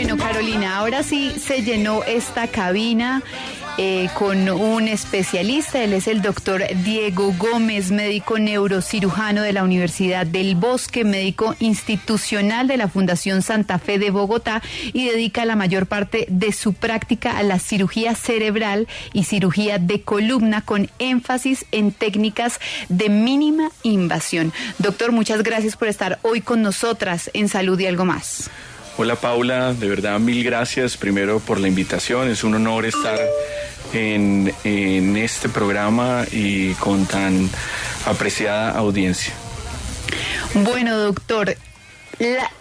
Bueno, Carolina, ahora sí se llenó esta cabina con un especialista. Él es el doctor Diego Gómez, médico neurocirujano de la Universidad del Bosque, médico institucional de la Fundación Santa Fe de Bogotá y dedica la mayor parte de su práctica a la cirugía cerebral y cirugía de columna con énfasis en técnicas de mínima invasión. Doctor, muchas gracias por estar hoy con nosotras en Salud y Algo Más. Hola Paula, de verdad mil gracias primero por la invitación, es un honor estar en este programa y con tan apreciada audiencia. Bueno, doctor,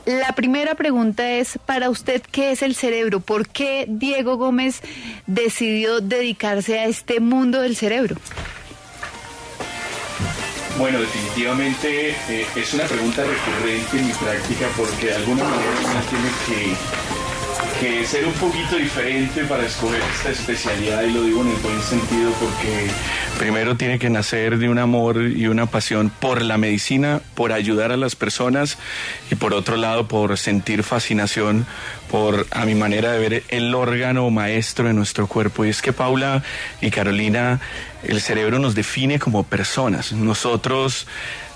la primera pregunta es para usted, ¿qué es el cerebro? ¿Por qué Diego Gómez decidió dedicarse a este mundo del cerebro? Bueno, definitivamente es una pregunta recurrente en mi práctica porque de alguna manera uno tiene que ser un poquito diferente para escoger esta especialidad, y lo digo en el buen sentido porque primero tiene que nacer de un amor y una pasión por la medicina, por ayudar a las personas, y por otro lado por sentir fascinación por, a mi manera de ver, el órgano maestro de nuestro cuerpo. Y es que Paula y Carolina, el cerebro nos define como personas. Nosotros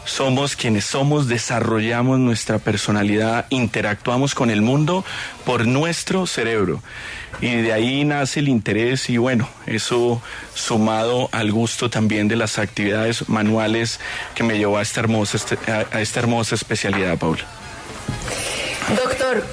somos quienes somos, desarrollamos nuestra personalidad, interactuamos con el mundo por nuestro cerebro. Y de ahí nace el interés y bueno, eso sumado al gusto también de las actividades manuales que me llevó a esta hermosa especialidad, Paula. Doctor,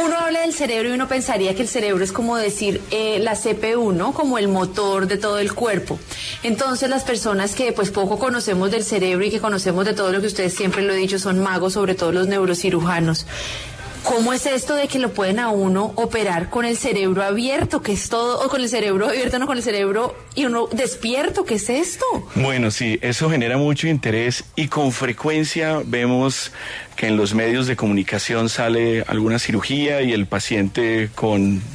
uno habla del cerebro y uno pensaría que el cerebro es como decir la CPU, ¿no? Como el motor de todo el cuerpo. Entonces las personas que pues poco conocemos del cerebro y que conocemos de todo lo que ustedes siempre lo he dicho, son magos, sobre todo los neurocirujanos. ¿Cómo es esto de que lo pueden a uno operar con el cerebro abierto, que es todo, o con el cerebro abierto, no, con el cerebro y uno despierto? ¿Qué es esto? Bueno, sí, eso genera mucho interés y con frecuencia vemos que en los medios de comunicación sale alguna cirugía y el paciente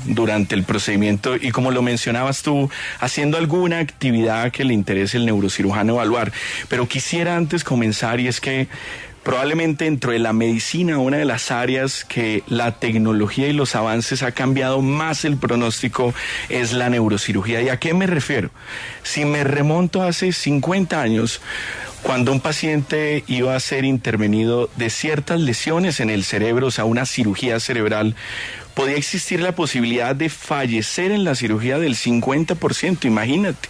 durante el procedimiento, y como lo mencionabas tú, haciendo alguna actividad que le interese el neurocirujano evaluar. Pero quisiera antes comenzar, y es que probablemente dentro de la medicina, una de las áreas que la tecnología y los avances ha cambiado más el pronóstico es la neurocirugía. ¿Y a qué me refiero? Si me remonto hace 50 años, cuando un paciente iba a ser intervenido de ciertas lesiones en el cerebro, o sea, una cirugía cerebral, podía existir la posibilidad de fallecer en la cirugía del 50%, imagínate.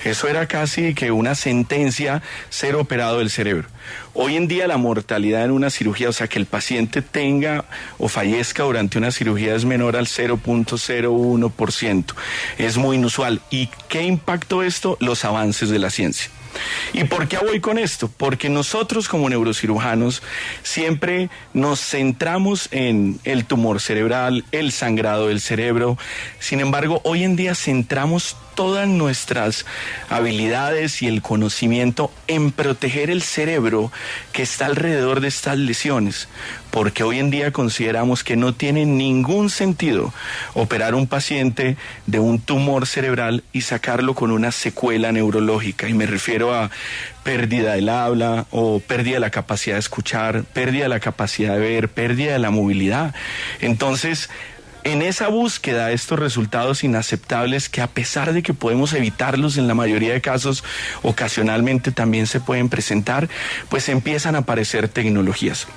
Eso era casi que una sentencia, ser operado del cerebro. Hoy en día la mortalidad en una cirugía, o sea, que el paciente tenga o fallezca durante una cirugía, es menor al 0.01%. Es muy inusual. ¿Y qué impactó esto? Los avances de la ciencia. ¿Y por qué voy con esto? Porque nosotros como neurocirujanos siempre nos centramos en el tumor cerebral, el sangrado del cerebro. Sin embargo, hoy en día centramos todas nuestras habilidades y el conocimiento en proteger el cerebro que está alrededor de estas lesiones, porque hoy en día consideramos que no tiene ningún sentido operar un paciente de un tumor cerebral y sacarlo con una secuela neurológica, y me refiero a pérdida del habla o pérdida de la capacidad de escuchar, pérdida de la capacidad de ver, pérdida de la movilidad. Entonces, en esa búsqueda de estos resultados inaceptables, que a pesar de que podemos evitarlos en la mayoría de casos, ocasionalmente también se pueden presentar, pues empiezan a aparecer tecnologías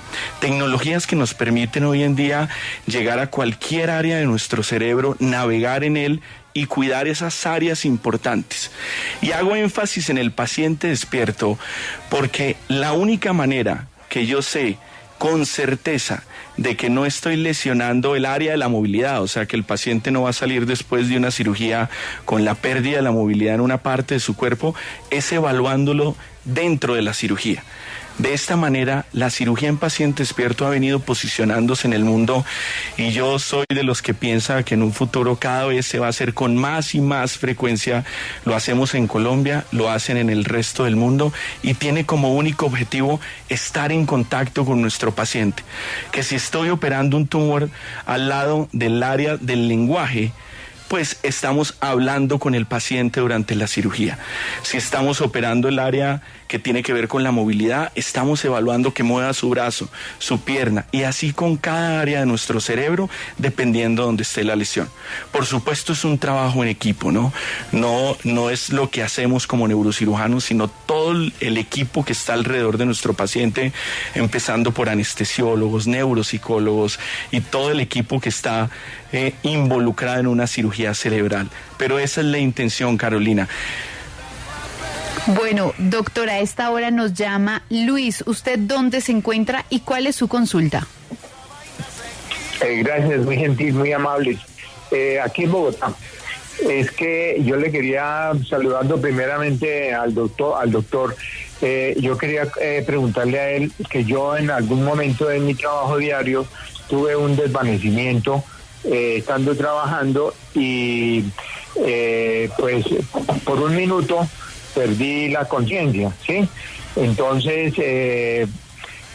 que nos permiten hoy en día llegar a cualquier área de nuestro cerebro, navegar en él y cuidar esas áreas importantes. Y hago énfasis en el paciente despierto porque la única manera que yo sé con certeza de que no estoy lesionando el área de la movilidad, o sea, que el paciente no va a salir después de una cirugía con la pérdida de la movilidad en una parte de su cuerpo, es evaluándolo dentro de la cirugía. De esta manera, la cirugía en paciente despierto ha venido posicionándose en el mundo, y yo soy de los que piensa que en un futuro cada vez se va a hacer con más y más frecuencia. Lo hacemos en Colombia, lo hacen en el resto del mundo, y tiene como único objetivo estar en contacto con nuestro paciente. Que si estoy operando un tumor al lado del área del lenguaje, pues estamos hablando con el paciente durante la cirugía. Si estamos operando el área que que tiene que ver con la movilidad, estamos evaluando que mueva su brazo, su pierna, y así con cada área de nuestro cerebro, dependiendo de donde esté la lesión. Por supuesto, es un trabajo en equipo, ¿no? No es lo que hacemos como neurocirujanos, sino todo el equipo que está alrededor de nuestro paciente, empezando por anestesiólogos, neuropsicólogos y todo el equipo que está involucrado en una cirugía cerebral. Pero esa es la intención, Carolina. Bueno, doctora, a esta hora nos llama Luis. ¿Usted dónde se encuentra y cuál es su consulta? Gracias, muy gentil, muy amable. Aquí en Bogotá. Es que yo le quería, saludando primeramente al doctor, yo quería preguntarle a él que yo en algún momento de mi trabajo diario tuve un desvanecimiento estando trabajando y pues por un minuto perdí la conciencia, ¿sí? Entonces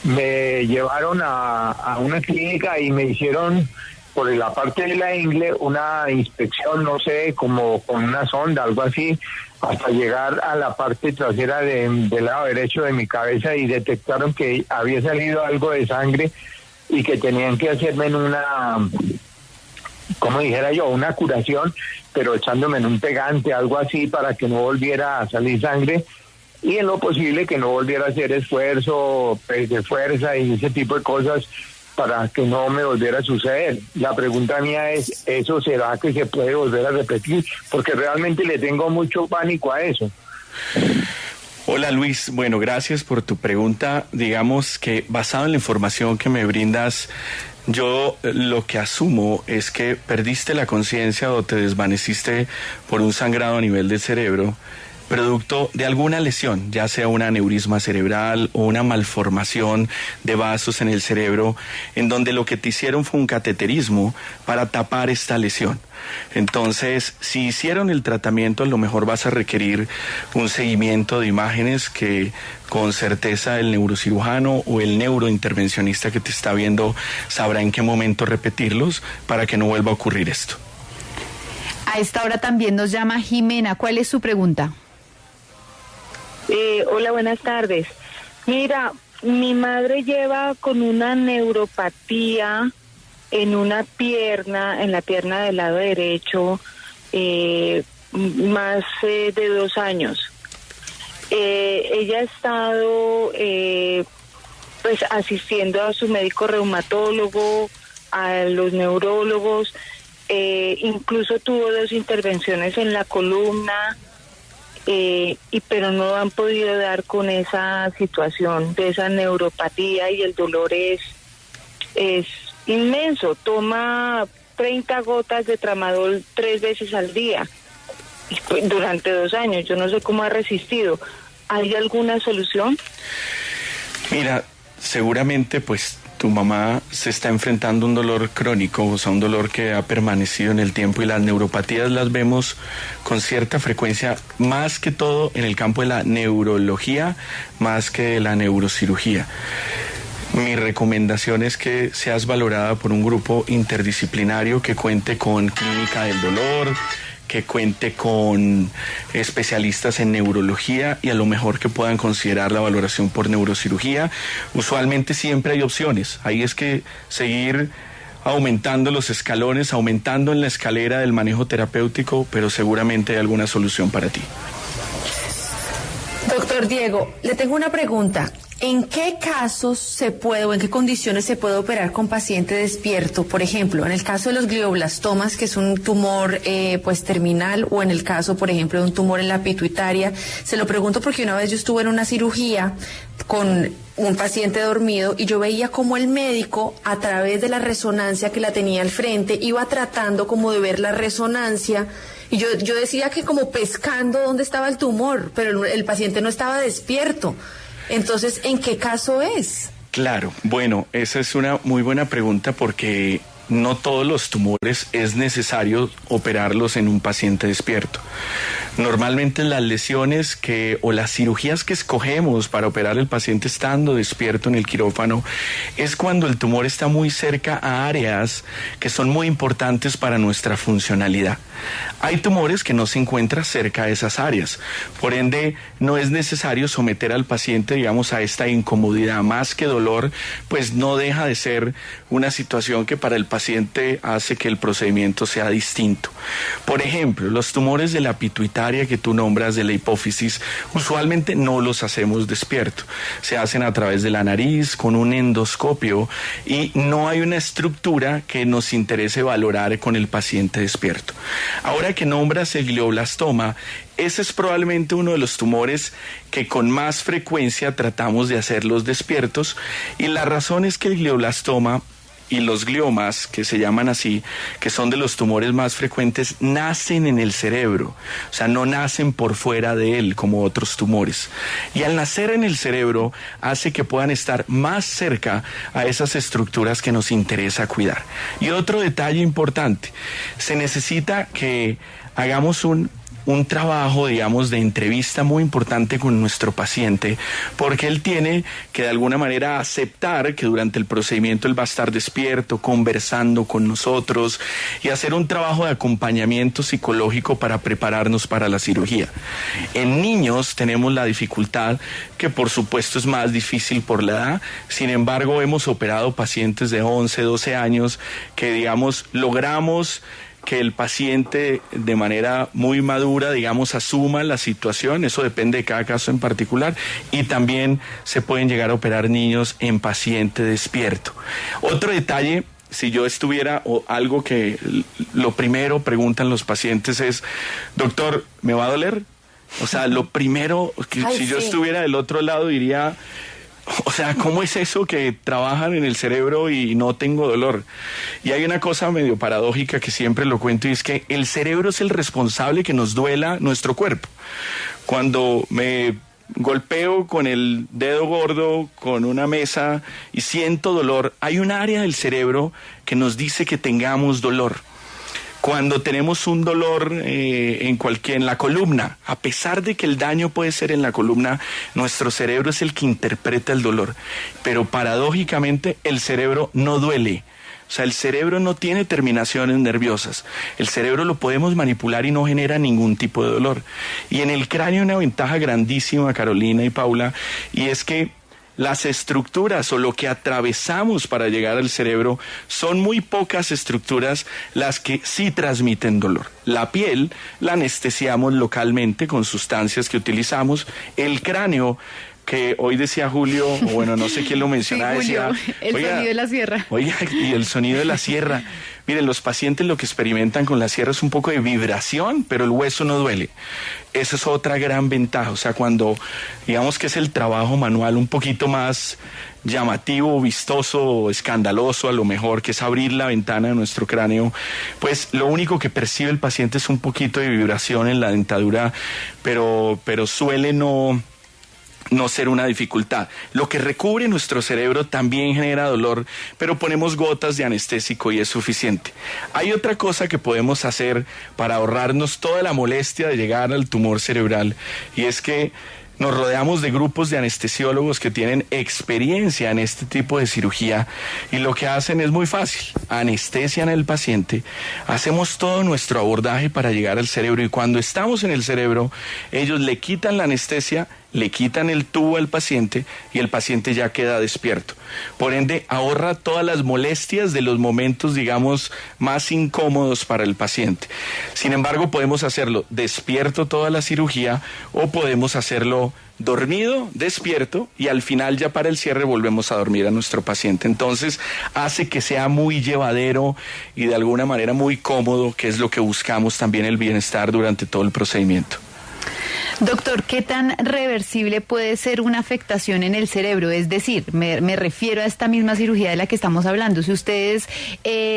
me llevaron a una clínica y me hicieron por la parte de la ingle una inspección, no sé, como con una sonda, algo así, hasta llegar a la parte trasera del lado derecho de mi cabeza y detectaron que había salido algo de sangre y que tenían que hacerme en una, como dijera yo, una curación, pero echándome en un pegante, algo así, para que no volviera a salir sangre y en lo posible que no volviera a hacer esfuerzo de fuerza y ese tipo de cosas para que no me volviera a suceder. La pregunta mía es, ¿eso será que se puede volver a repetir? Porque realmente le tengo mucho pánico a eso. Hola Luis, bueno, gracias por tu pregunta. Digamos que basado en la información que me brindas, yo lo que asumo es que perdiste la conciencia o te desvaneciste por un sangrado a nivel del cerebro, producto de alguna lesión, ya sea un aneurisma cerebral o una malformación de vasos en el cerebro, en donde lo que te hicieron fue un cateterismo para tapar esta lesión. Entonces, si hicieron el tratamiento, a lo mejor vas a requerir un seguimiento de imágenes que con certeza el neurocirujano o el neurointervencionista que te está viendo sabrá en qué momento repetirlos para que no vuelva a ocurrir esto. A esta hora también nos llama Jimena. ¿Cuál es su pregunta? Hola, buenas tardes. Mira, mi madre lleva con una neuropatía en una pierna, en la pierna del lado derecho, más de 2 años. Ella ha estado pues asistiendo a su médico reumatólogo, a los neurólogos, incluso tuvo 2 intervenciones en la columna. Pero no han podido dar con esa situación de esa neuropatía y el dolor es inmenso. Toma 30 gotas de tramadol 3 veces al día durante 2 años. Yo no sé cómo ha resistido. ¿Hay alguna solución? Mira, seguramente pues tu mamá se está enfrentando a un dolor crónico, o sea, un dolor que ha permanecido en el tiempo, y las neuropatías las vemos con cierta frecuencia, más que todo en el campo de la neurología, más que de la neurocirugía. Mi recomendación es que seas valorada por un grupo interdisciplinario que cuente con clínica del dolor, que cuente con especialistas en neurología y a lo mejor que puedan considerar la valoración por neurocirugía. Usualmente siempre hay opciones, ahí es que seguir aumentando los escalones, aumentando en la escalera del manejo terapéutico, pero seguramente hay alguna solución para ti. Doctor Diego, le tengo una pregunta. ¿En qué casos se puede o en qué condiciones se puede operar con paciente despierto? Por ejemplo, en el caso de los glioblastomas, que es un tumor pues terminal, o en el caso, por ejemplo, de un tumor en la pituitaria. Se lo pregunto porque una vez yo estuve en una cirugía con un paciente dormido y yo veía como el médico, a través de la resonancia que la tenía al frente, iba tratando como de ver la resonancia. Y yo decía que como pescando dónde estaba el tumor, pero el paciente no estaba despierto. Entonces, ¿en qué caso es? Claro, bueno, esa es una muy buena pregunta porque no todos los tumores es necesario operarlos en un paciente despierto. Normalmente las lesiones o las cirugías que escogemos para operar al paciente estando despierto en el quirófano es cuando el tumor está muy cerca a áreas que son muy importantes para nuestra funcionalidad. Hay tumores que no se encuentran cerca a esas áreas, por ende no es necesario someter al paciente, digamos, a esta incomodidad. Más que dolor, pues no deja de ser una situación que para el paciente hace que el procedimiento sea distinto. Por ejemplo, los tumores de la pituitaria que tú nombras, de la hipófisis, usualmente no los hacemos despierto. Se hacen a través de la nariz, con un endoscopio, y no hay una estructura que nos interese valorar con el paciente despierto. Ahora que nombras el glioblastoma, ese es probablemente uno de los tumores que con más frecuencia tratamos de hacerlos despiertos, y la razón es que el glioblastoma y los gliomas, que se llaman así, que son de los tumores más frecuentes, nacen en el cerebro, o sea, no nacen por fuera de él como otros tumores. Y al nacer en el cerebro hace que puedan estar más cerca a esas estructuras que nos interesa cuidar. Y otro detalle importante, se necesita que hagamos un trabajo, digamos, de entrevista muy importante con nuestro paciente, porque él tiene que de alguna manera aceptar que durante el procedimiento él va a estar despierto, conversando con nosotros, y hacer un trabajo de acompañamiento psicológico para prepararnos para la cirugía. En niños tenemos la dificultad, que por supuesto es más difícil por la edad, sin embargo hemos operado pacientes de 11, 12 años que, digamos, logramos que el paciente de manera muy madura, digamos, asuma la situación. Eso depende de cada caso en particular, y también se pueden llegar a operar niños en paciente despierto. Otro detalle, si yo estuviera, o algo que lo primero preguntan los pacientes es: doctor, ¿me va a doler? O sea, lo primero, que si yo estuviera del otro lado diría: o sea, ¿cómo es eso que trabajan en el cerebro y no tengo dolor? Y hay una cosa medio paradójica que siempre lo cuento, y es que el cerebro es el responsable que nos duela nuestro cuerpo. Cuando me golpeo con el dedo gordo con una mesa y siento dolor, hay un área del cerebro que nos dice que tengamos dolor. Cuando tenemos un dolor en la columna, a pesar de que el daño puede ser en la columna, nuestro cerebro es el que interpreta el dolor. Pero paradójicamente el cerebro no duele. O sea, el cerebro no tiene terminaciones nerviosas. El cerebro lo podemos manipular y no genera ningún tipo de dolor. Y en el cráneo hay una ventaja grandísima, Carolina y Paula, y es que las estructuras o lo que atravesamos para llegar al cerebro son muy pocas estructuras las que sí transmiten dolor. La piel la anestesiamos localmente con sustancias que utilizamos. El cráneo, que hoy decía Julio, o bueno, no sé quién lo mencionaba, sí, Julio, decía, el sonido de la sierra. Oiga, y el sonido de la sierra. Miren, los pacientes lo que experimentan con la sierra es un poco de vibración, pero el hueso no duele. Esa es otra gran ventaja. O sea, cuando digamos que es el trabajo manual un poquito más llamativo, vistoso, escandaloso a lo mejor, que es abrir la ventana de nuestro cráneo, pues lo único que percibe el paciente es un poquito de vibración en la dentadura, pero suele no ser una dificultad. Lo que recubre nuestro cerebro también genera dolor, pero ponemos gotas de anestésico y es suficiente. Hay otra cosa que podemos hacer para ahorrarnos toda la molestia de llegar al tumor cerebral, y es que nos rodeamos de grupos de anestesiólogos que tienen experiencia en este tipo de cirugía, y lo que hacen es muy fácil: anestesian al paciente, hacemos todo nuestro abordaje para llegar al cerebro, y cuando estamos en el cerebro, ellos le quitan la anestesia, le quitan el tubo al paciente y el paciente ya queda despierto. Por ende, ahorra todas las molestias de los momentos, digamos, más incómodos para el paciente. Sin embargo, podemos hacerlo despierto toda la cirugía, o podemos hacerlo dormido, despierto, y al final ya para el cierre volvemos a dormir a nuestro paciente. Entonces hace que sea muy llevadero y de alguna manera muy cómodo, que es lo que buscamos también, el bienestar durante todo el procedimiento. Doctor, ¿qué tan reversible puede ser una afectación en el cerebro? Es decir, me refiero a esta misma cirugía de la que estamos hablando. Si ustedes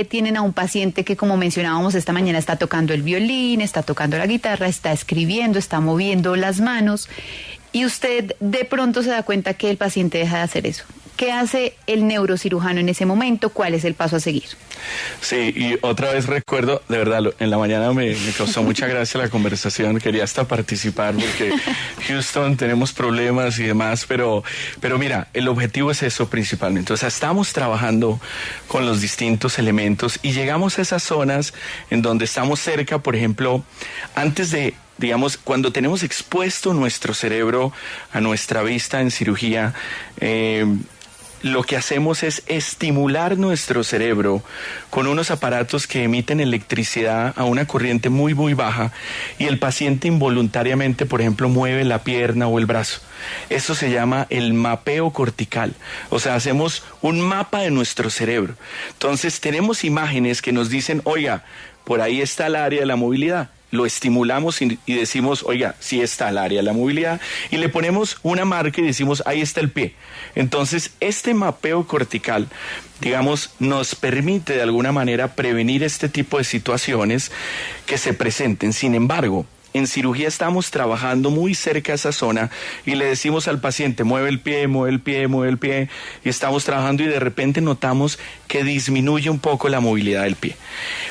tienen a un paciente que, como mencionábamos esta mañana, está tocando el violín, está tocando la guitarra, está escribiendo, está moviendo las manos, y usted de pronto se da cuenta que el paciente deja de hacer eso, ¿Qué hace el neurocirujano en ese momento? ¿Cuál es el paso a seguir? Sí, y otra vez recuerdo, de verdad, en la mañana me causó mucha gracia la conversación, quería hasta participar porque Houston tenemos problemas y demás, pero mira, el objetivo es eso principalmente. O sea, estamos trabajando con los distintos elementos y llegamos a esas zonas en donde estamos cerca, por ejemplo, antes de, digamos, cuando tenemos expuesto nuestro cerebro a nuestra vista en cirugía, lo que hacemos es estimular nuestro cerebro con unos aparatos que emiten electricidad a una corriente muy, muy baja y el paciente involuntariamente, por ejemplo, mueve la pierna o el brazo. Eso se llama el mapeo cortical. O sea, hacemos un mapa de nuestro cerebro. Entonces, tenemos imágenes que nos dicen, oiga, por ahí está el área de la movilidad. Lo estimulamos y decimos, oiga, sí está el área de la movilidad, y le ponemos una marca y decimos, ahí está el pie. Entonces, este mapeo cortical, digamos, nos permite de alguna manera prevenir este tipo de situaciones que se presenten. Sin embargo, en cirugía estamos trabajando muy cerca a esa zona y le decimos al paciente, mueve el pie, mueve el pie, mueve el pie, y estamos trabajando y de repente notamos que disminuye un poco la movilidad del pie.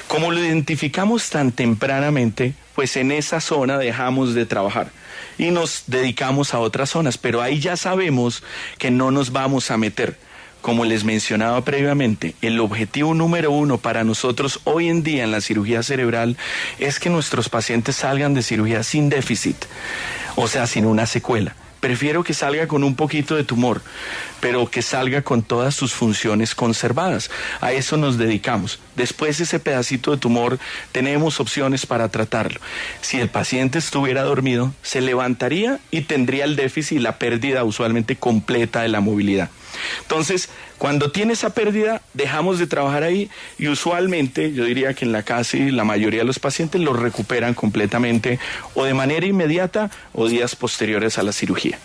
Como lo identificamos tan tempranamente, pues en esa zona dejamos de trabajar y nos dedicamos a otras zonas, pero ahí ya sabemos que no nos vamos a meter. Como les mencionaba previamente, el objetivo número 1 para nosotros hoy en día en la cirugía cerebral es que nuestros pacientes salgan de cirugía sin déficit, o sea, sin una secuela. Prefiero que salga con un poquito de tumor, pero que salga con todas sus funciones conservadas. A eso nos dedicamos. Después ese pedacito de tumor tenemos opciones para tratarlo. Si el paciente estuviera dormido, se levantaría y tendría el déficit y la pérdida usualmente completa de la movilidad. Entonces, cuando tiene esa pérdida, dejamos de trabajar ahí y usualmente, yo diría que en la casi la mayoría de los pacientes lo recuperan completamente o de manera inmediata o días posteriores a la cirugía.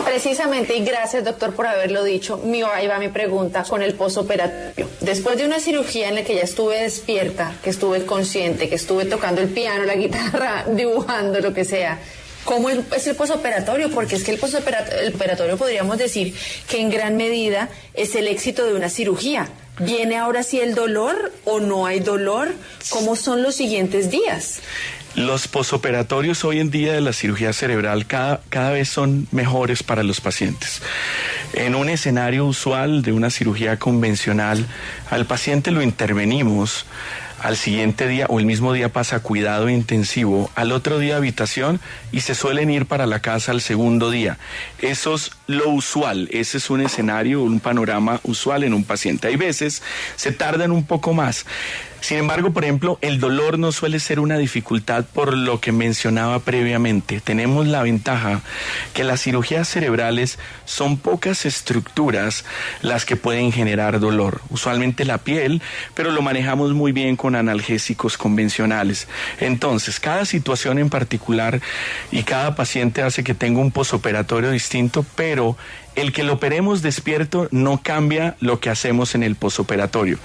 Precisamente, y gracias doctor por haberlo dicho, ahí va mi pregunta con el posoperatorio. Después de una cirugía en la que ya estuve despierta, que estuve consciente, que estuve tocando el piano, la guitarra, dibujando, lo que sea, ¿cómo es el posoperatorio? Porque es que el posoperatorio podríamos decir que en gran medida es el éxito de una cirugía. ¿Viene ahora sí el dolor o no hay dolor? ¿Cómo son los siguientes días? Los posoperatorios hoy en día de la cirugía cerebral cada vez son mejores para los pacientes. En un escenario usual de una cirugía convencional, al paciente lo intervenimos, al siguiente día o el mismo día pasa a cuidado intensivo, al otro día habitación y se suelen ir para la casa al segundo día. Eso es lo usual, ese es un escenario, un panorama usual en un paciente. Hay veces se tardan un poco más. Sin embargo, por ejemplo, el dolor no suele ser una dificultad por lo que mencionaba previamente. Tenemos la ventaja que las cirugías cerebrales son pocas estructuras las que pueden generar dolor. Usualmente la piel, pero lo manejamos muy bien con analgésicos convencionales. Entonces, cada situación en particular y cada paciente hace que tenga un posoperatorio distinto, pero el que lo operemos despierto no cambia lo que hacemos en el posoperatorio.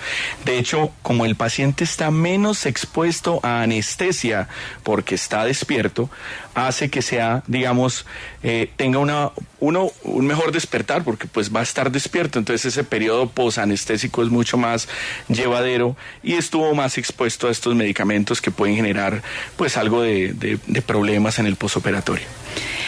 De hecho, como el paciente está menos expuesto a anestesia porque está despierto, hace que sea, digamos, tenga un mejor despertar porque pues va a estar despierto. Entonces ese periodo posanestésico es mucho más llevadero y estuvo más expuesto a estos medicamentos que pueden generar pues algo de problemas en el posoperatorio.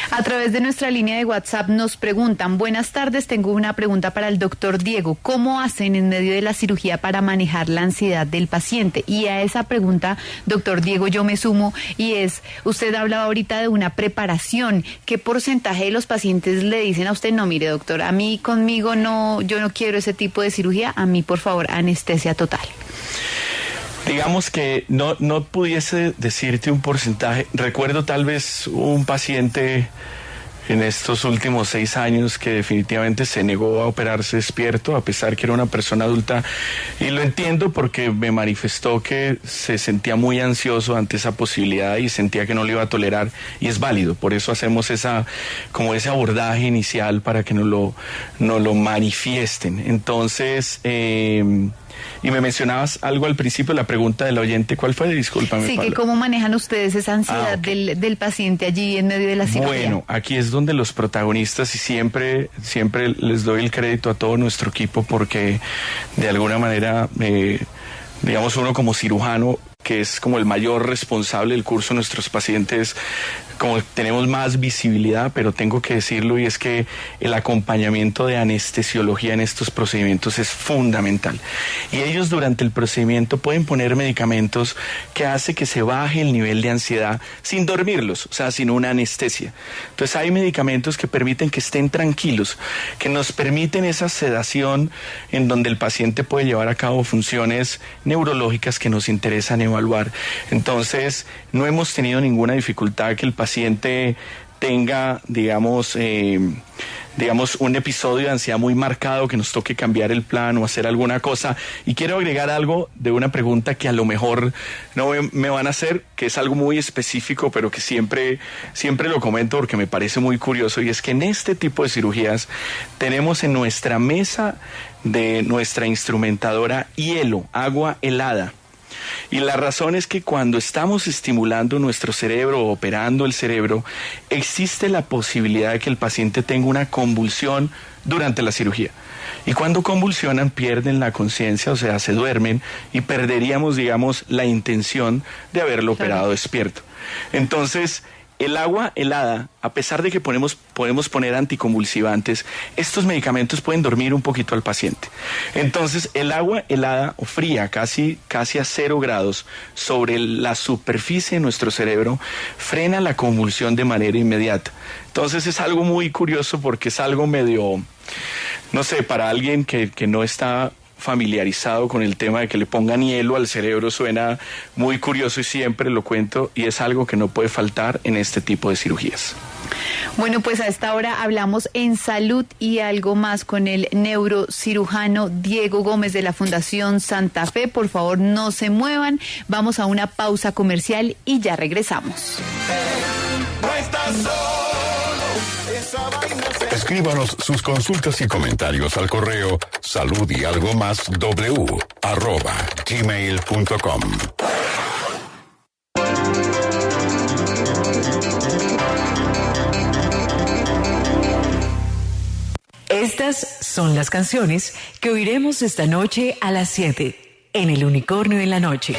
A través de nuestra línea de WhatsApp nos preguntan, buenas tardes, tengo una pregunta para el doctor Diego, ¿cómo hacen en medio de la cirugía para manejar la ansiedad del paciente? Y a esa pregunta, doctor Diego, yo me sumo y usted hablaba ahorita de una preparación, ¿qué porcentaje de los pacientes le dicen a usted, no, mire doctor, a mí conmigo no, yo no quiero ese tipo de cirugía, a mí por favor anestesia total? Digamos que no pudiese decirte un porcentaje. Recuerdo tal vez un paciente en estos últimos 6 años que definitivamente se negó a operarse despierto, a pesar que era una persona adulta, y lo entiendo porque me manifestó que se sentía muy ansioso ante esa posibilidad y sentía que no lo iba a tolerar, y es válido. Por eso hacemos ese abordaje inicial para que no lo manifiesten. Entonces, me mencionabas algo al principio, la pregunta del oyente, ¿cuál fue? Discúlpame, Sí, Pablo. que cómo manejan ustedes esa ansiedad Okay. del paciente allí en medio de la cirugía. Bueno, aquí es donde los protagonistas, y siempre les doy el crédito a todo nuestro equipo, porque de alguna manera, digamos, uno como cirujano, que es como el mayor responsable del curso, nuestros pacientes, como tenemos más visibilidad, pero tengo que decirlo, y es que el acompañamiento de anestesiología en estos procedimientos es fundamental. Y ellos durante el procedimiento pueden poner medicamentos que hace que se baje el nivel de ansiedad sin dormirlos, o sea, sin una anestesia. Entonces hay medicamentos que permiten que estén tranquilos, que nos permiten esa sedación en donde el paciente puede llevar a cabo funciones neurológicas que nos interesan evaluar. Entonces, no hemos tenido ninguna dificultad que el paciente tenga, digamos, un episodio de ansiedad muy marcado, que nos toque cambiar el plan o hacer alguna cosa. Y quiero agregar algo de una pregunta que a lo mejor no me van a hacer, que es algo muy específico, pero que siempre lo comento porque me parece muy curioso, y es que en este tipo de cirugías tenemos en nuestra mesa de nuestra instrumentadora hielo, agua helada. Y la razón es que cuando estamos estimulando nuestro cerebro o operando el cerebro, existe la posibilidad de que el paciente tenga una convulsión durante la cirugía. Y cuando convulsionan, pierden la conciencia, o sea, se duermen, y perderíamos, digamos, la intención de haberlo operado despierto. Entonces, el agua helada, a pesar de que podemos poner anticonvulsivantes, estos medicamentos pueden dormir un poquito al paciente. Entonces, el agua helada o fría, casi a 0 grados, sobre la superficie de nuestro cerebro, frena la convulsión de manera inmediata. Entonces, es algo muy curioso porque es algo medio, no sé, para alguien que no está familiarizado con el tema de que le pongan hielo al cerebro, suena muy curioso, y siempre lo cuento, y es algo que no puede faltar en este tipo de cirugías. Bueno, pues a esta hora hablamos en Salud y Algo Más con el neurocirujano Diego Gómez de la Fundación Santa Fe. Por favor, no se muevan, vamos a una pausa comercial y ya regresamos. Escríbanos sus consultas y comentarios al correo saludyalgomas@gmail.com. Estas son las canciones que oiremos esta noche a las 7 en El Unicornio en la Noche.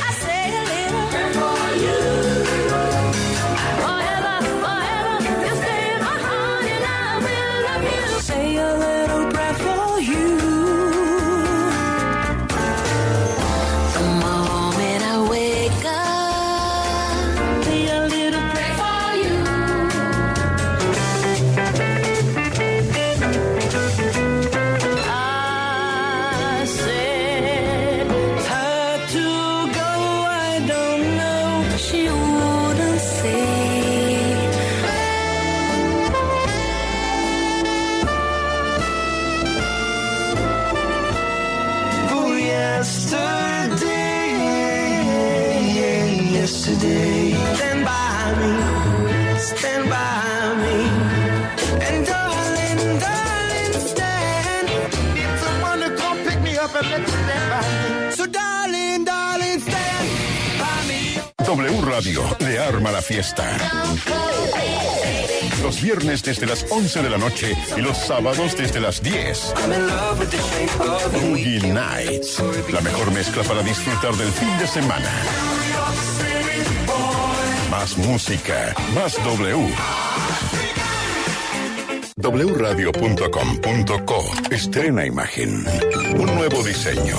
W Radio le arma la fiesta. Los viernes desde las 11 de la noche y los sábados desde las 10. Boogie Nights, la mejor mezcla para disfrutar del fin de semana. Más música, más W. wradio.com.co estrena imagen. Un nuevo diseño.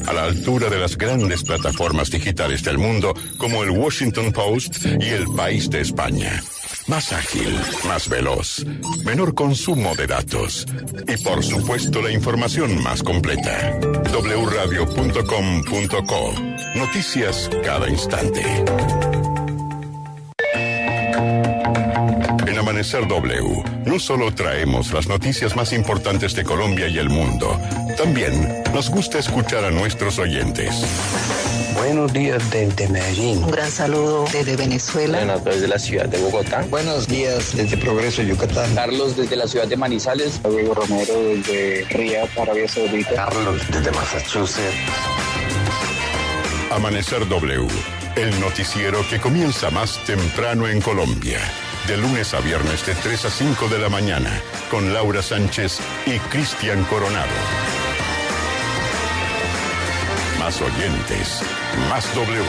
A la altura de las grandes plataformas digitales del mundo como el Washington Post y el País de España. Más ágil, más veloz, menor consumo de datos y por supuesto la información más completa. wradio.com.co. Noticias cada instante. En Amanecer W, no solo traemos las noticias más importantes de Colombia y el mundo, también nos gusta escuchar a nuestros oyentes. Buenos días desde Medellín. Un gran saludo desde Venezuela. Buenas desde la ciudad de Bogotá. Buenos días desde Progreso, Yucatán. Carlos desde la ciudad de Manizales. Diego Romero desde Riyadh, Arabia Saudita. Carlos desde Massachusetts. Amanecer W, el noticiero que comienza más temprano en Colombia. De lunes a viernes de 3 a 5 de la mañana, con Laura Sánchez y Cristian Coronado. Más oyentes, más W.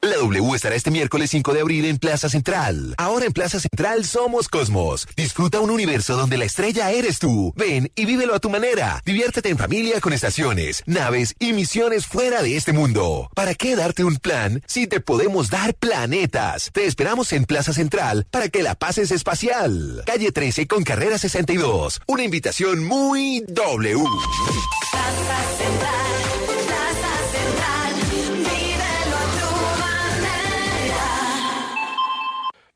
La W estará este miércoles 5 de abril en Plaza Central. Ahora en Plaza Central somos Cosmos. Disfruta un universo donde la estrella eres tú. Ven y vívelo a tu manera. Diviértete en familia con estaciones, naves y misiones fuera de este mundo. ¿Para qué darte un plan si te podemos dar planetas? Te esperamos en Plaza Central para que la pases espacial. Calle 13 con carrera 62. Una invitación muy W. Plaza Central, Plaza Central, vívelo a tu manera.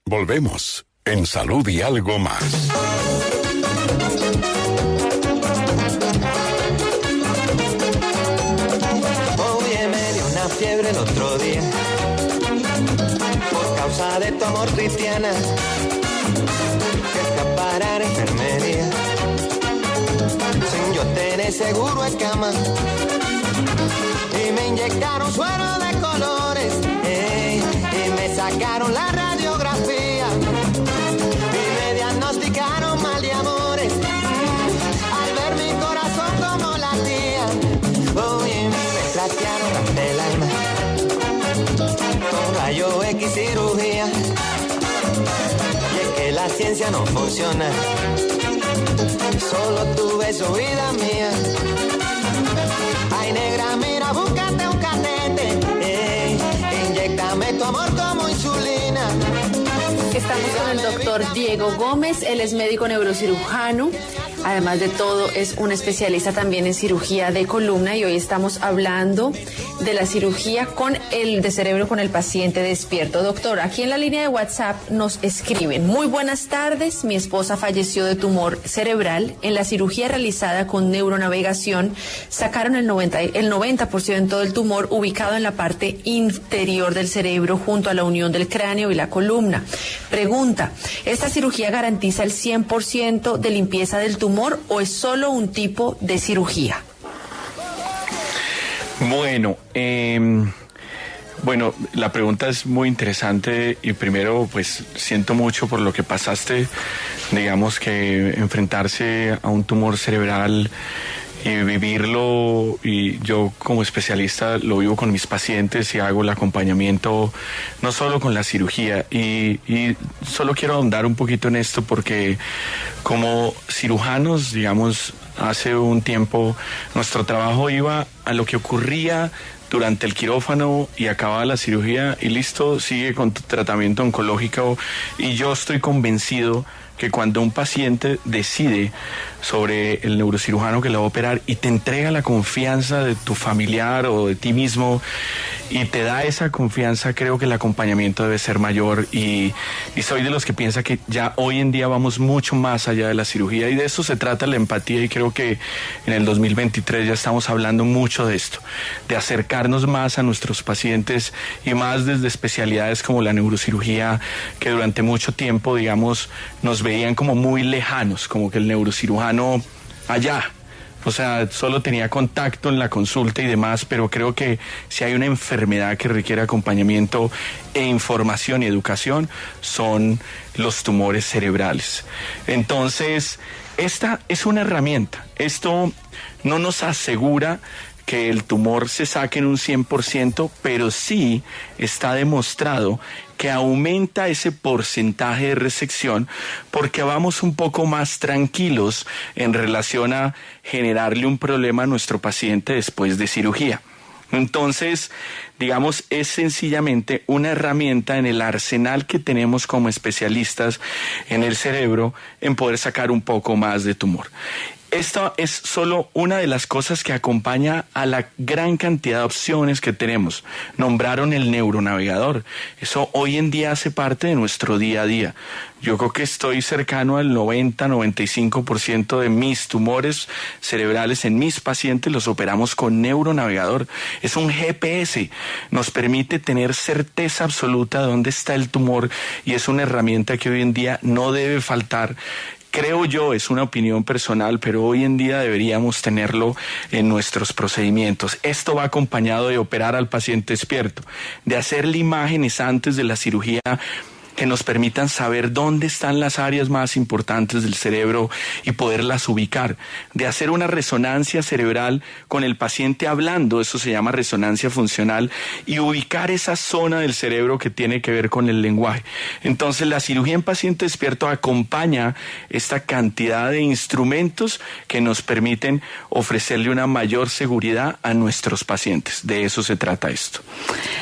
Volvemos en Salud y Algo Más. Oye, me dio una fiebre el otro día por causa de tu amor, Cristiana, que escapara en enfermería sin yo tener seguro en cama, y me inyectaron suero de colores, y me sacaron la radiografía y me diagnosticaron mal de amores, al ver mi corazón como latía. Oye, me trastearon hasta el alma con rayo X cirugía, y es que la ciencia no funciona, solo tu beso, vida mía. Ay, negra, mira, búscate un catete, inyéctame tu amor como insulina. Estamos con el doctor Diego Gómez, él es médico neurocirujano, además de todo es un especialista también en cirugía de columna, y hoy estamos hablando de la cirugía de cerebro con el paciente despierto. Doctor, aquí en la línea de WhatsApp nos escriben: muy buenas tardes, mi esposa falleció de tumor cerebral. En la cirugía realizada con neuronavegación sacaron el 90% del tumor ubicado en la parte interior del cerebro junto a la unión del cráneo y la columna. Pregunta: ¿esta cirugía garantiza el 100% de limpieza del tumor o es solo un tipo de cirugía? Bueno, la pregunta es muy interesante, y primero pues siento mucho por lo que pasaste. Digamos que enfrentarse a un tumor cerebral y vivirlo, y yo como especialista lo vivo con mis pacientes y hago el acompañamiento no solo con la cirugía, y solo quiero ahondar un poquito en esto porque como cirujanos, digamos, hace un tiempo nuestro trabajo iba a lo que ocurría durante el quirófano y acababa la cirugía y listo, sigue con tu tratamiento oncológico. Y yo estoy convencido que cuando un paciente decide sobre el neurocirujano que le va a operar y te entrega la confianza de tu familiar o de ti mismo y te da esa confianza, creo que el acompañamiento debe ser mayor, y soy de los que piensa que ya hoy en día vamos mucho más allá de la cirugía, y de eso se trata la empatía, y creo que en el 2023 ya estamos hablando mucho de esto, de acercarnos más a nuestros pacientes, y más desde especialidades como la neurocirugía, que durante mucho tiempo, digamos, nos veían como muy lejanos, como que el neurocirujano allá, o sea, solo tenía contacto en la consulta y demás, pero creo que si hay una enfermedad que requiere acompañamiento e información y educación, son los tumores cerebrales. Entonces, esta es una herramienta. Esto no nos asegura que el tumor se saque en un 100%, pero sí está demostrado que aumenta ese porcentaje de resección porque vamos un poco más tranquilos en relación a generarle un problema a nuestro paciente después de cirugía. Entonces, digamos, es sencillamente una herramienta en el arsenal que tenemos como especialistas en el cerebro en poder sacar un poco más de tumor. Esta es solo una de las cosas que acompaña a la gran cantidad de opciones que tenemos. Nombraron el neuronavegador. Eso hoy en día hace parte de nuestro día a día. Yo creo que estoy cercano al 90-95% de mis tumores cerebrales en mis pacientes los operamos con neuronavegador. Es un GPS. Nos permite tener certeza absoluta de dónde está el tumor y es una herramienta que hoy en día no debe faltar. Creo yo, es una opinión personal, pero hoy en día deberíamos tenerlo en nuestros procedimientos. Esto va acompañado de operar al paciente despierto, de hacerle imágenes antes de la cirugía que nos permitan saber dónde están las áreas más importantes del cerebro y poderlas ubicar, de hacer una resonancia cerebral con el paciente hablando, eso se llama resonancia funcional, y ubicar esa zona del cerebro que tiene que ver con el lenguaje. Entonces la cirugía en paciente despierto acompaña esta cantidad de instrumentos que nos permiten ofrecerle una mayor seguridad a nuestros pacientes. De eso se trata esto.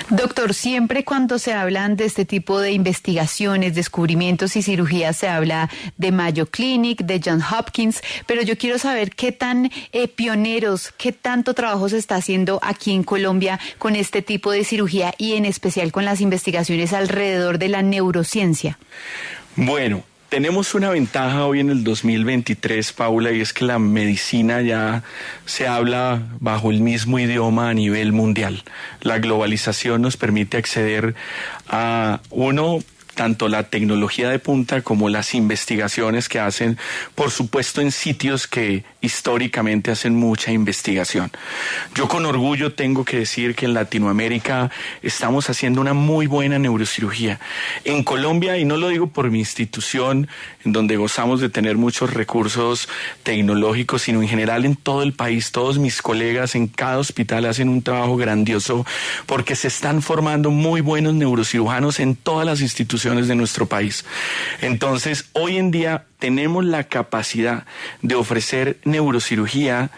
Doctor, siempre cuando se hablan de este tipo de investigaciones, descubrimientos y cirugías se habla de Mayo Clinic, de Johns Hopkins, pero yo quiero saber qué tan pioneros, qué tanto trabajo se está haciendo aquí en Colombia con este tipo de cirugía y en especial con las investigaciones alrededor de la neurociencia. Bueno, tenemos una ventaja hoy en el 2023, Paula, y es que la medicina ya se habla bajo el mismo idioma a nivel mundial. La globalización nos permite acceder a tanto la tecnología de punta como las investigaciones que hacen, por supuesto, en sitios que históricamente hacen mucha investigación. Yo con orgullo tengo que decir que en Latinoamérica estamos haciendo una muy buena neurocirugía. En Colombia, y no lo digo por mi institución, en donde gozamos de tener muchos recursos tecnológicos, sino en general en todo el país, todos mis colegas en cada hospital hacen un trabajo grandioso porque se están formando muy buenos neurocirujanos en todas las instituciones de nuestro país. Entonces, hoy en día tenemos la capacidad de ofrecer neurocirugía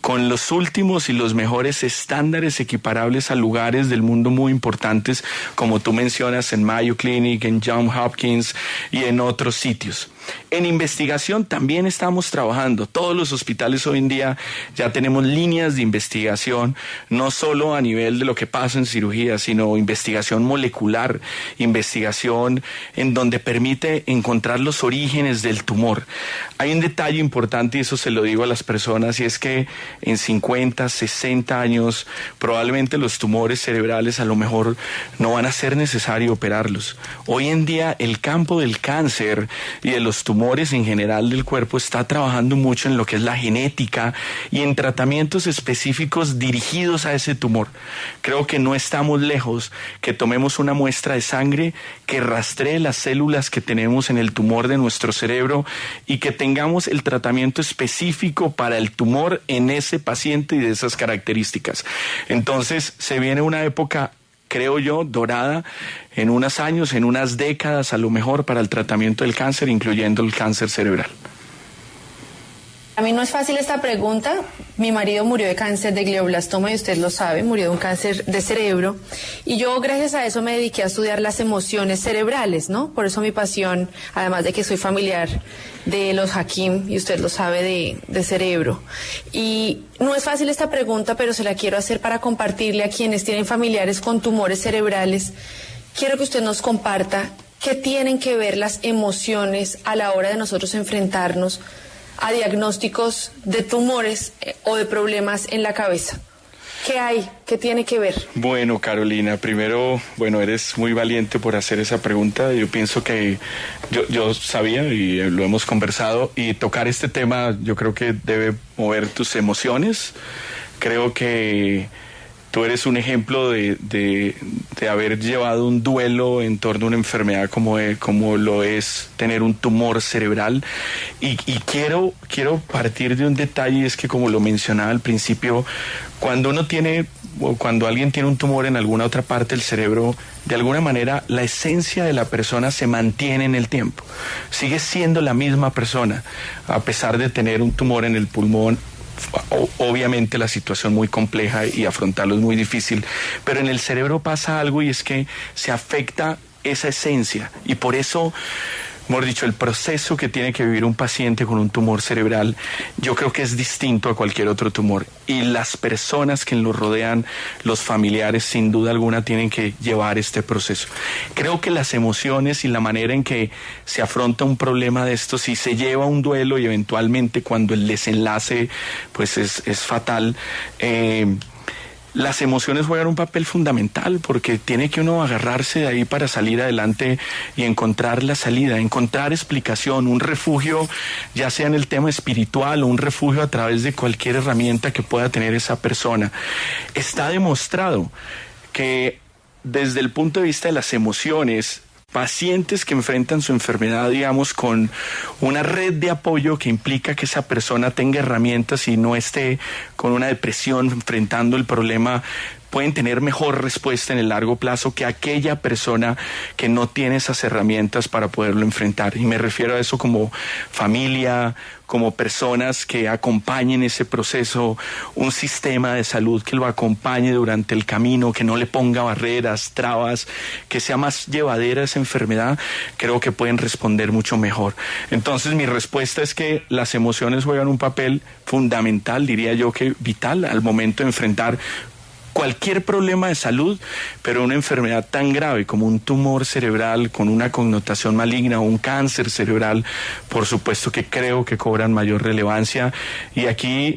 con los últimos y los mejores estándares equiparables a lugares del mundo muy importantes, como tú mencionas, en Mayo Clinic, en Johns Hopkins y en otros sitios. En investigación también estamos trabajando. Todos los hospitales hoy en día ya tenemos líneas de investigación, no solo a nivel de lo que pasa en cirugía, sino investigación molecular, investigación en donde permite encontrar los orígenes del tumor. Hay un detalle importante, y eso se lo digo a las personas, y es que en 50, 60 años probablemente los tumores cerebrales a lo mejor no van a ser necesario operarlos. Hoy en día el campo del cáncer y de los tumores en general del cuerpo está trabajando mucho en lo que es la genética y en tratamientos específicos dirigidos a ese tumor. Creo que no estamos lejos que tomemos una muestra de sangre que rastree las células que tenemos en el tumor de nuestro cerebro y que tengamos el tratamiento específico para el tumor en ese paciente y de esas características. Entonces se viene una época, creo yo, dorada, en unos años, en unas décadas a lo mejor, para el tratamiento del cáncer, incluyendo el cáncer cerebral. A mí no es fácil esta pregunta. Mi marido murió de cáncer de glioblastoma y usted lo sabe, murió de un cáncer de cerebro. Y yo gracias a eso me dediqué a estudiar las emociones cerebrales, ¿no? Por eso mi pasión, además de que soy familiar de los Hakim, y usted lo sabe, de cerebro. Y no es fácil esta pregunta, pero se la quiero hacer para compartirle a quienes tienen familiares con tumores cerebrales. Quiero que usted nos comparta qué tienen que ver las emociones a la hora de nosotros enfrentarnos a diagnósticos de tumores o de problemas en la cabeza. ¿Qué hay? ¿Qué tiene que ver? Bueno, Carolina, primero, eres muy valiente por hacer esa pregunta. Yo pienso que yo sabía y lo hemos conversado, y tocar este tema yo creo que debe mover tus emociones. Creo que tú eres un ejemplo de haber llevado un duelo en torno a una enfermedad como lo es tener un tumor cerebral. Y quiero partir de un detalle, es que, como lo mencionaba al principio, cuando alguien tiene un tumor en alguna otra parte del cerebro, de alguna manera la esencia de la persona se mantiene en el tiempo. Sigue siendo la misma persona, a pesar de tener un tumor en el pulmón. Obviamente la situación muy compleja y afrontarlo es muy difícil, pero en el cerebro pasa algo, y es que se afecta esa esencia, y por eso mejor dicho, el proceso que tiene que vivir un paciente con un tumor cerebral, yo creo que es distinto a cualquier otro tumor. Y las personas que lo rodean, los familiares, sin duda alguna, tienen que llevar este proceso. Creo que las emociones y la manera en que se afronta un problema de estos y se lleva un duelo y eventualmente cuando el desenlace pues es fatal, las emociones juegan un papel fundamental porque tiene que uno agarrarse de ahí para salir adelante y encontrar la salida, encontrar explicación, un refugio, ya sea en el tema espiritual o un refugio a través de cualquier herramienta que pueda tener esa persona. Está demostrado que desde el punto de vista de las emociones, pacientes que enfrentan su enfermedad, digamos, con una red de apoyo que implica que esa persona tenga herramientas y no esté con una depresión enfrentando el problema, pueden tener mejor respuesta en el largo plazo que aquella persona que no tiene esas herramientas para poderlo enfrentar. Y me refiero a eso como familia, como personas que acompañen ese proceso, un sistema de salud que lo acompañe durante el camino, que no le ponga barreras, trabas, que sea más llevadera esa enfermedad, creo que pueden responder mucho mejor. Entonces mi respuesta es que las emociones juegan un papel fundamental, diría yo que vital, al momento de enfrentar cualquier problema de salud, pero una enfermedad tan grave como un tumor cerebral con una connotación maligna o un cáncer cerebral, por supuesto que creo que cobran mayor relevancia. Y aquí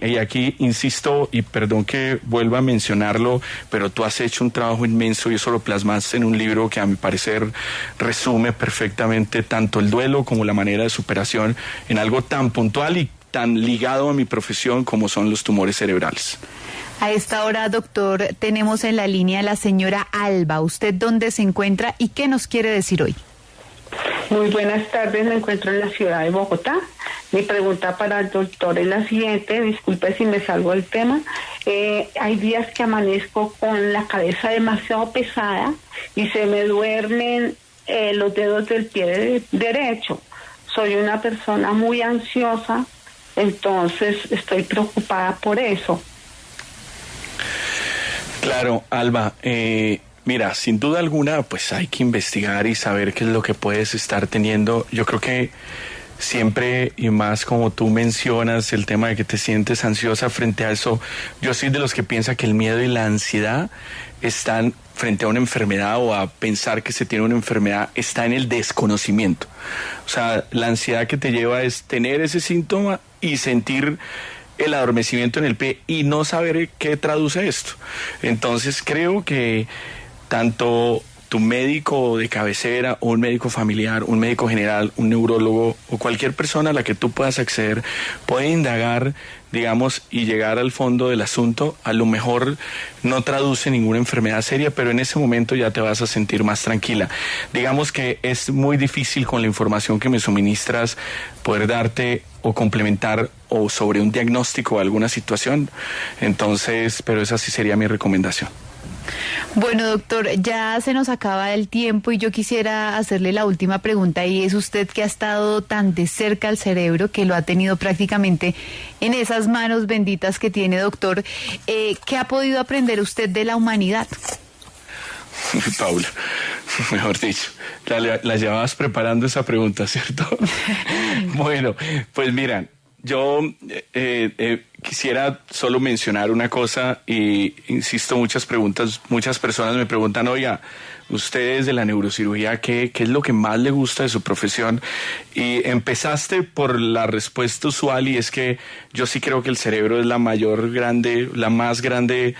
insisto, y perdón que vuelva a mencionarlo, pero tú has hecho un trabajo inmenso y eso lo plasmaste en un libro que a mi parecer resume perfectamente tanto el duelo como la manera de superación en algo tan puntual y tan ligado a mi profesión como son los tumores cerebrales. A esta hora, doctor, tenemos en la línea a la señora Alba. ¿Usted dónde se encuentra y qué nos quiere decir hoy? Muy buenas tardes, me encuentro en la ciudad de Bogotá. Mi pregunta para el doctor es la siguiente, disculpe si me salgo del tema. Hay días que amanezco con la cabeza demasiado pesada y se me duermen los dedos del pie derecho. Soy una persona muy ansiosa, entonces estoy preocupada por eso. Claro, Alba, mira, sin duda alguna, pues hay que investigar y saber qué es lo que puedes estar teniendo. Yo creo que siempre, y más como tú mencionas, el tema de que te sientes ansiosa frente a eso, yo soy de los que piensa que el miedo y la ansiedad están frente a una enfermedad o a pensar que se tiene una enfermedad, está en el desconocimiento. O sea, la ansiedad que te lleva es tener ese síntoma y sentir el adormecimiento en el pie y no saber qué traduce esto. Entonces creo que tanto tu médico de cabecera o un médico familiar, un médico general, un neurólogo o cualquier persona a la que tú puedas acceder puede indagar, digamos, y llegar al fondo del asunto. A lo mejor no traduce ninguna enfermedad seria, pero en ese momento ya te vas a sentir más tranquila. Digamos que es muy difícil con la información que me suministras poder darte o complementar o sobre un diagnóstico o alguna situación. Entonces, pero esa sí sería mi recomendación. Bueno, doctor, ya se nos acaba el tiempo y yo quisiera hacerle la última pregunta, y es usted que ha estado tan de cerca al cerebro, que lo ha tenido prácticamente en esas manos benditas que tiene, doctor, ¿qué ha podido aprender usted de la humanidad? Paula, mejor dicho, la llevabas preparando esa pregunta, ¿cierto? Bueno, pues mira, yo quisiera solo mencionar una cosa y insisto, muchas personas me preguntan, oiga, ustedes de la neurocirugía, ¿qué es lo que más le gusta de su profesión? Y empezaste por la respuesta usual, y es que yo sí creo que el cerebro es la más grande,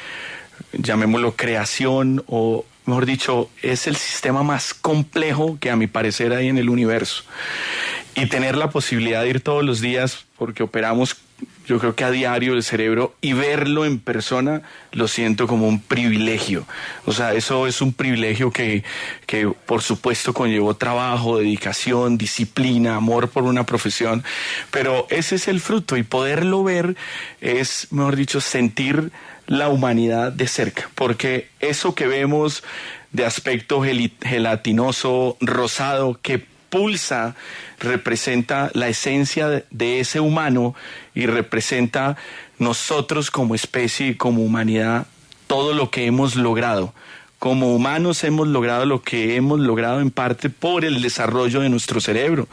llamémoslo creación, o mejor dicho, es el sistema más complejo que a mi parecer hay en el universo. Y tener la posibilidad de ir todos los días, porque operamos, yo creo que a diario, el cerebro, y verlo en persona, lo siento como un privilegio. O sea, eso es un privilegio que por supuesto conllevó trabajo, dedicación, disciplina, amor por una profesión, pero ese es el fruto, y poderlo ver es, mejor dicho, sentir la humanidad de cerca, porque eso que vemos de aspecto gelatinoso, rosado, que pulsa, representa la esencia de ese humano y representa nosotros como especie y como humanidad, todo lo que hemos logrado como humanos hemos logrado lo que hemos logrado en parte por el desarrollo de nuestro cerebro.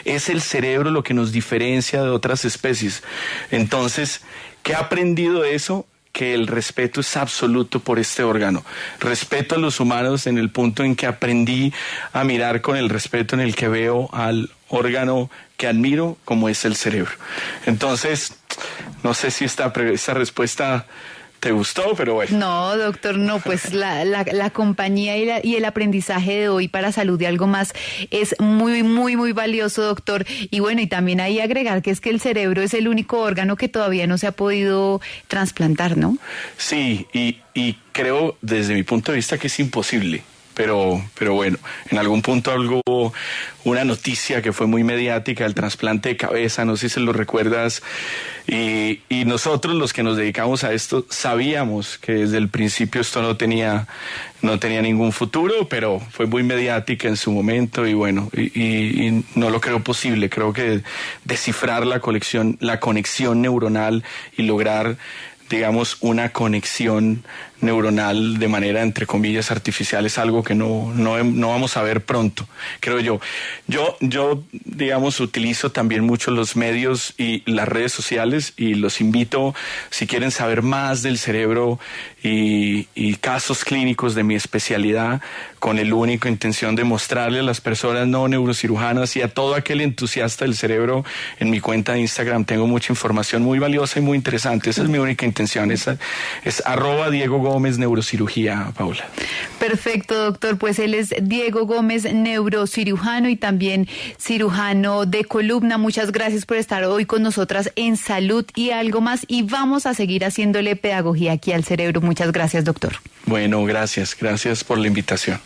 Es el cerebro lo que nos diferencia de otras especies. Entonces, ¿qué he aprendido de eso? Que el respeto es absoluto por este órgano. Respeto a los humanos en el punto en que aprendí a mirar con el respeto en el que veo al órgano que admiro, como es el cerebro. Entonces, no sé si esta respuesta te gustó, pero bueno. No, doctor, no, pues la compañía y el aprendizaje de hoy para Salud y Algo Más es muy, muy, muy valioso, doctor. Y bueno, y también ahí agregar que es que el cerebro es el único órgano que todavía no se ha podido trasplantar, ¿no? Sí, y creo desde mi punto de vista que es imposible. Pero bueno, en algún punto hubo una noticia que fue muy mediática, el trasplante de cabeza, no sé si se lo recuerdas, y nosotros los que nos dedicamos a esto sabíamos que desde el principio esto no tenía ningún futuro, pero fue muy mediática en su momento y bueno, y no lo creo posible. Creo que descifrar la conexión neuronal y lograr, digamos, una conexión neuronal de manera, entre comillas, artificial es algo que no vamos a ver pronto, creo yo. Yo, digamos, utilizo también mucho los medios y las redes sociales y los invito, si quieren saber más del cerebro y casos clínicos de mi especialidad, con el único intención de mostrarle a las personas no neurocirujanas y a todo aquel entusiasta del cerebro, en mi cuenta de Instagram tengo mucha información muy valiosa y muy interesante. Esa es mi única intención, es @Diego Gómez Neurocirugía, Paula. Perfecto, doctor, pues él es Diego Gómez, neurocirujano y también cirujano de columna. Muchas gracias por estar hoy con nosotras en Salud y Algo Más, y vamos a seguir haciéndole pedagogía aquí al cerebro. Muchas gracias, doctor. Bueno, gracias por la invitación.